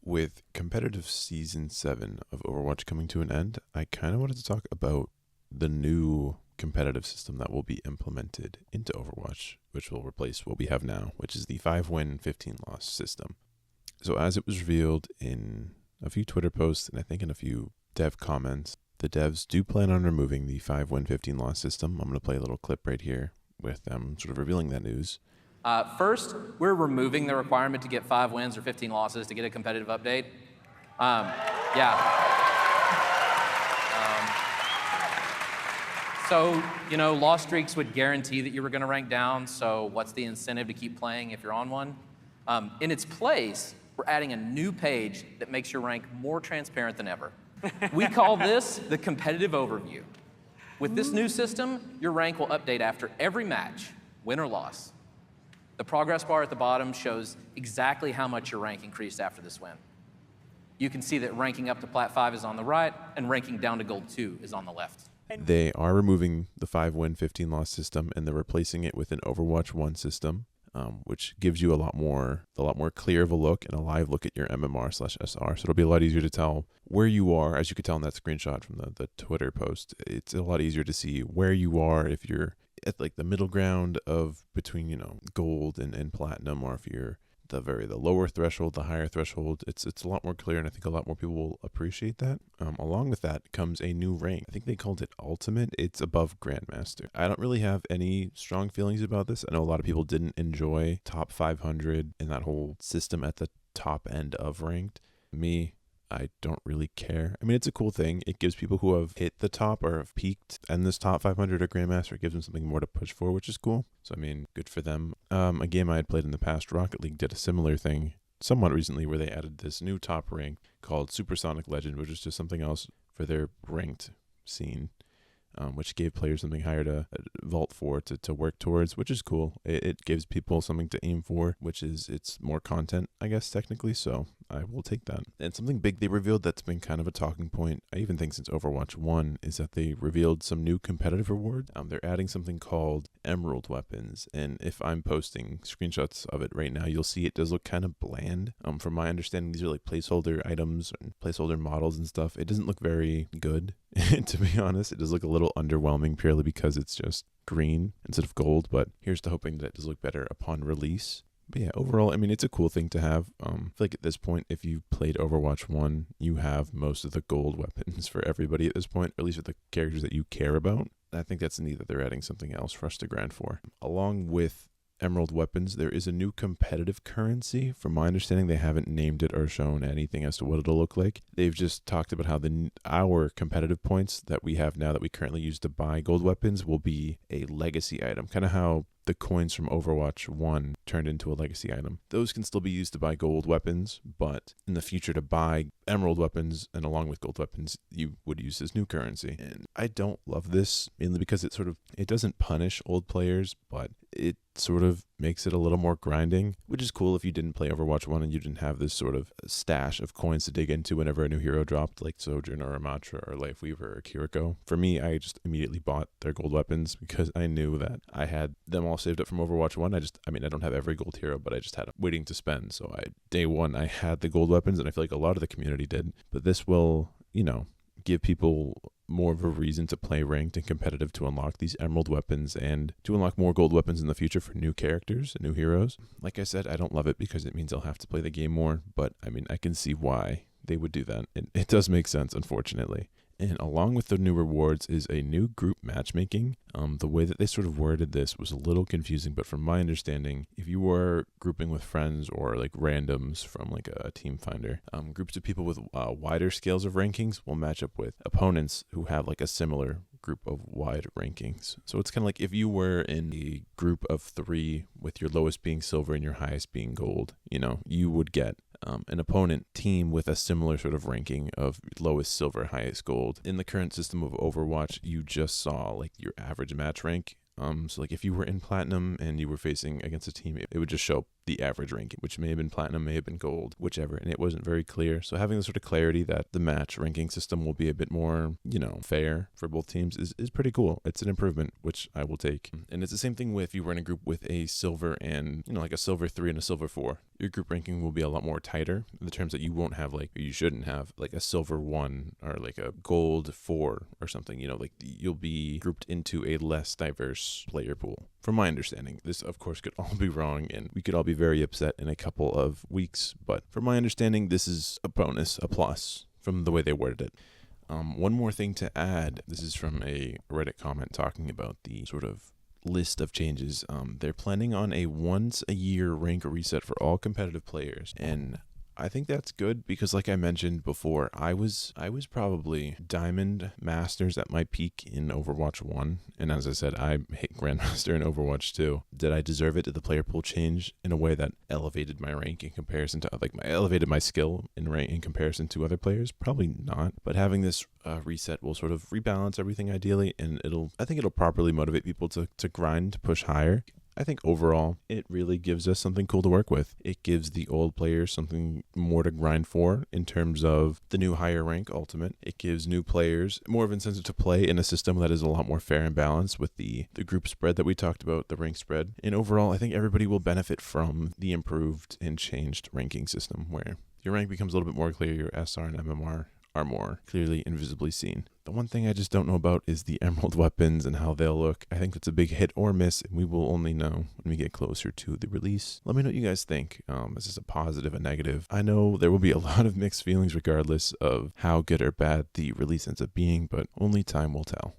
With competitive season 7 of Overwatch coming to an end, I kind of wanted to talk about the new competitive system that will be implemented into Overwatch, which will replace what we have now, which is the 5-win, 15-loss system. So as it was revealed in a few Twitter posts and I think in a few dev comments, the devs do plan on removing the 5-win, 15-loss system. I'm going to play a little clip right here with them sort of revealing that news. First, we're removing the requirement to get 5 wins or 15 losses to get a competitive update. So, loss streaks would guarantee that you were going to rank down, so what's the incentive to keep playing if you're on one? In its place, we're adding a new page that makes your rank more transparent than ever. We call this the competitive overview. With this new system, your rank will update after every match, win or loss. The progress bar at the bottom shows exactly how much your rank increased after this win. You can see that ranking up to Plat 5 is on the right, and ranking down to Gold 2 is on the left. They are removing the 5-win, 15-loss system, and they're replacing it with an Overwatch 1 system, which gives you a lot more clear of a look and a live look at your MMR/SR. So it'll be a lot easier to tell where you are, as you could tell in that screenshot from the Twitter post. It's a lot easier to see where you are if you're at like the middle ground of between gold and platinum, or if you're the lower threshold, the higher threshold. It's a lot more clear, and I think a lot more people will appreciate that. Along with that comes a new rank. I think they called it Ultimate. It's above Grandmaster. I don't really have any strong feelings about this. I know a lot of people didn't enjoy top 500 and that whole system at the top end of ranked. Me, I don't really care. I mean, it's a cool thing. It gives people who have hit the top or have peaked in this top 500 or Grandmaster, it gives them something more to push for, which is cool. So, I mean, good for them. A game I had played in the past, Rocket League, did a similar thing somewhat recently where they added this new top rank called Supersonic Legend, which is just something else for their ranked scene, which gave players something higher to vault for, to work towards, which is cool. It gives people something to aim for, which is it's more content, I guess, technically, so I will take that. And something big they revealed that's been kind of a talking point, I even think since Overwatch 1, is that they revealed some new competitive rewards. They're adding something called Emerald Weapons, and if I'm posting screenshots of it right now, you'll see it does look kind of bland. From my understanding, these are like placeholder items and placeholder models and stuff. It doesn't look very good, to be honest. It does look a little underwhelming purely because it's just green instead of gold, but here's to hoping that it does look better upon release. But yeah, overall, I mean, it's a cool thing to have. I feel like at this point, if you played Overwatch 1, you have most of the gold weapons for everybody at this point, or at least with the characters that you care about. I think that's neat that they're adding something else for us to grind for. Along with Emerald Weapons, there is a new competitive currency. From my understanding, they haven't named it or shown anything as to what it'll look like. They've just talked about how our competitive points that we have now that we currently use to buy gold weapons will be a legacy item, kind of how the coins from Overwatch 1 turned into a legacy item. Those can still be used to buy gold weapons, but in the future to buy emerald weapons and along with gold weapons, you would use this new currency. And I don't love this, mainly because it doesn't punish old players, but it sort of makes it a little more grinding, which is cool if you didn't play Overwatch 1 and you didn't have this sort of stash of coins to dig into whenever a new hero dropped, like Sojourner or Ramatra or Lifeweaver or Kiriko. For me, I just immediately bought their gold weapons because I knew that I had them all saved up from Overwatch 1. I don't have every gold hero, but I just had them waiting to spend. So day one, I had the gold weapons, and I feel like a lot of the community did. But this will, give people more of a reason to play ranked and competitive to unlock these emerald weapons and to unlock more gold weapons in the future for new characters and new heroes. Like I said, I don't love it because it means I'll have to play the game more, but I can see why they would do that. It does make sense, unfortunately. And along with the new rewards is a new group matchmaking. The way that they sort of worded this was a little confusing, but from my understanding, if you were grouping with friends or like randoms from like a team finder, groups of people with wider scales of rankings will match up with opponents who have like a similar group of wide rankings. So it's kind of like if you were in a group of 3 with your lowest being silver and your highest being gold, you would get an opponent team with a similar sort of ranking of lowest silver, highest gold. In the current system of Overwatch, you just saw like your average match rank. So like if you were in platinum and you were facing against a team, it would just show the average ranking, which may have been platinum, may have been gold, whichever, and it wasn't very clear. So having the sort of clarity that the match ranking system will be a bit more, fair for both teams is pretty cool. It's an improvement, which I will take. And it's the same thing with if you were in a group with a silver and, like a silver 3 and a silver 4. your group ranking will be a lot more tighter in the terms that you won't have like, or you shouldn't have like a silver 1 or like a gold 4 or something, like you'll be grouped into a less diverse player pool. From my understanding, this of course could all be wrong and we could all be very upset in a couple of weeks, but from my understanding, this is a bonus, a plus from the way they worded it. One more thing to add, this is from a Reddit comment talking about the sort of list of changes. They're planning on a once a year rank reset for all competitive players, and I think that's good because, like I mentioned before, I was probably Diamond Masters at my peak in Overwatch 1, and as I said, I hit Grandmaster in Overwatch 2. Did I deserve it? Did the player pool change in a way that elevated my rank in comparison to, elevated my skill in rank in comparison to other players? Probably not, but having this reset will sort of rebalance everything ideally, and I think it'll properly motivate people to grind, to push higher. I think overall, it really gives us something cool to work with. It gives the old players something more to grind for in terms of the new higher rank ultimate. It gives new players more of an incentive to play in a system that is a lot more fair and balanced with the group spread that we talked about, the rank spread. And overall, I think everybody will benefit from the improved and changed ranking system where your rank becomes a little bit more clear, your SR and MMR are more clearly and visibly seen. The one thing I just don't know about is the emerald weapons and how they'll look. I think that's a big hit or miss, and we will only know when we get closer to the release. Let me know what you guys think. Is this a positive, a negative? I know there will be a lot of mixed feelings regardless of how good or bad the release ends up being, but only time will tell.